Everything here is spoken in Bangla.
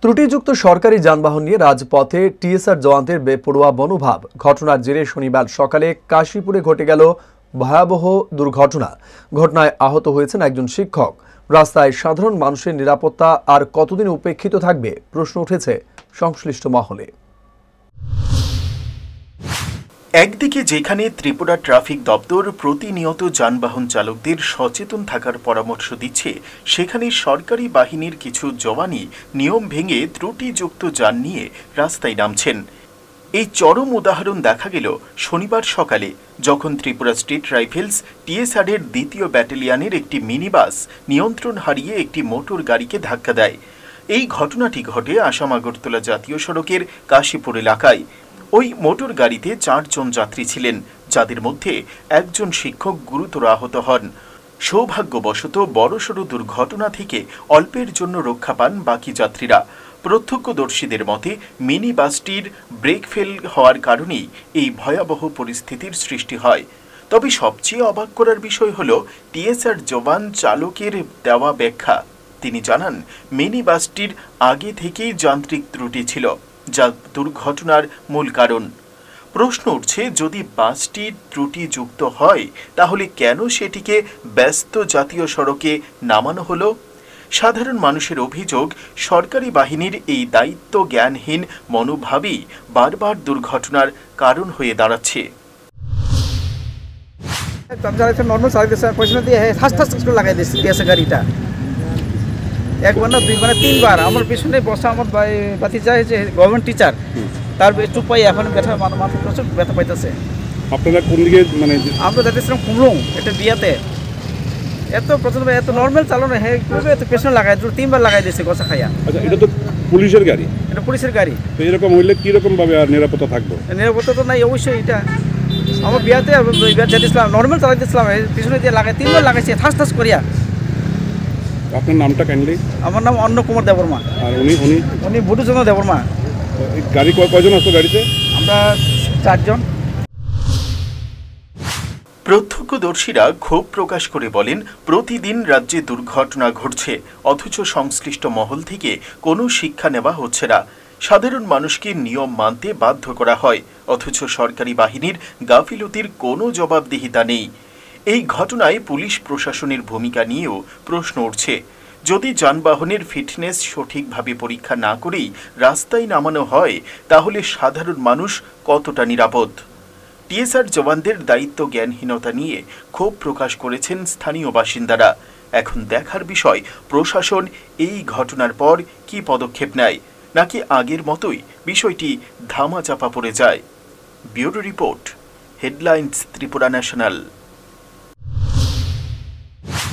ত্রুটিযুক্ত সরকারি যানবাহন নিয়ে রাজপথে টিএসআর জওয়ানদের বেপরোয়া মনোভাব। ঘটনার জেরে শনিবার সকালে কাশীপুরে ঘটে গেল ভয়াবহ দুর্ঘটনা। ঘটনায় আহত হয়েছেন একজন শিক্ষক। রাস্তায় সাধারণ মানুষের নিরাপত্তা আর কতদিন উপেক্ষিত থাকবে প্রশ্ন উঠেছে সংশ্লিষ্ট মহলে। একদিকে যেখানে ত্রিপুরা ট্রাফিক দপ্তর প্রতিনিয়ত যানবাহন চালকদের সচেতন থাকার পরামর্শ দিচ্ছে, সেখানে সরকারি বাহিনীর কিছু জওয়ানই নিয়ম ভেঙে ত্রুটিযুক্ত যান নিয়ে রাস্তায় নামছেন। এই চরম উদাহরণ দেখা গেল শনিবার সকালে, যখন ত্রিপুরা স্টেট রাইফেলস টিএসআরের ২য় ব্যাটালিয়নের একটি মিনি বাস নিয়ন্ত্রণ হারিয়ে একটি মোটর গাড়িকে ধাক্কা দেয়। এই ঘটনাটি ঘটে আসাম আগরতলা জাতীয় সড়কের কাশীপুর এলাকায়। ওই মোটর গাড়িতে ৪ জন যাত্রী ছিলেন, যাদের মধ্যে একজন শিক্ষক গুরুতর আহত হন। সৌভাগ্যবশত বড়সড় দুর্ঘটনা থেকে অল্পের জন্য রক্ষা পান বাকি যাত্রীরা। প্রত্যক্ষদর্শীদের মতে মিনি বাসটির ব্রেক ফেল হওয়ার কারণেই এই ভয়াবহ পরিস্থিতির সৃষ্টি হয়। তবে সবচেয়ে অবাক করার বিষয় হল টিএসআর জওয়ান চালকের দেওয়া ব্যাখ্যা। তিনি জানান, মিনি বাসটির আগে থেকেই যান্ত্রিক ত্রুটি ছিল, যা দুর্ঘটনার মূল কারণ। প্রশ্ন উঠছে, যদি বাসটি ত্রুটিযুক্ত হয় তাহলে কেন সেটিকে ব্যস্ত জাতীয় সড়কে নামানো হলো? সাধারণ মানুষের অভিযোগ, সরকারি বাহিনীর এই দায়িত্ব জ্ঞানহীন মনোভাবই বারবার দুর্ঘটনার কারণ হয়ে দাঁড়াচ্ছে। একবার না দুইবার 3বার আমার পিছনে বসা আমার ভাতিজা যে গভর্নমেন্ট টিচার, তার চুপ পাই এখন মাথা প্রচুর ব্যথা পাইতেছে। আপনারা কোন দিকে মানে? আমরা যাচ্ছিলাম কুমলুং, এটা বিয়াতে। এত প্রচন্ড এত নর্মাল চালানো, হ্যাঁ এত পেছনে লাগাই 3বার লাগাই দিয়েছে গোসা খাইয়া। আচ্ছা, এটা তো পুলিশের গাড়ি। এটা পুলিশের গাড়ি। তো এরকম হইলে কিরকম ভাবে আর নিরাপত্তা থাকবো? নিরাপত্তা তো নাই অবশ্যই। এটা আমার বিয়াতে যাচ্ছিলাম, নর্মাল চালাইতেছিলাম, পিছনে দিয়ে লাগাই 3বার লাগাইছে ঠাস ঠাস করিয়া। আপনার নামটা কাইন্ডলি? আমার নাম অন্ন কুমার দেববর্মা। আর উনি বুটুচন্দ্র দেববর্মা। গাড়ি কয়জন আসতো গাড়িতে? আমরা 4 জন। প্রত্যক্ষদর্শীরা ক্ষোভ প্রকাশ করে বলেন, প্রতিদিন রাজ্যে দুর্ঘটনা ঘটছে, অথচ সংশ্লিষ্ট মহল থেকে কোনো শিক্ষা নেওয়া হচ্ছে না। সাধারণ মানুষকে নিয়ম মানতে বাধ্য করা হয়, অথচ সরকারি বাহিনীর গাফিলতির কোনো জবাবদিহিতা নেই। এই ঘটনায় পুলিশ প্রশাসনের ভূমিকা নিয়েও প্রশ্ন উঠছে। যদি যানবাহনের ফিটনেস সঠিকভাবে পরীক্ষা না করেই রাস্তায় নামানো হয়, তাহলে সাধারণ মানুষ কতটা নিরাপদ? টিএসআর জওয়ানদের দায়িত্ব জ্ঞানহীনতা নিয়ে ক্ষোভ প্রকাশ করেছেন স্থানীয় বাসিন্দারা। এখন দেখার বিষয়, প্রশাসন এই ঘটনার পর কি পদক্ষেপ নেয়, নাকি আগের মতোই বিষয়টি ধামাচাপা পড়ে যায়। Bureau report, headlines Tripura national.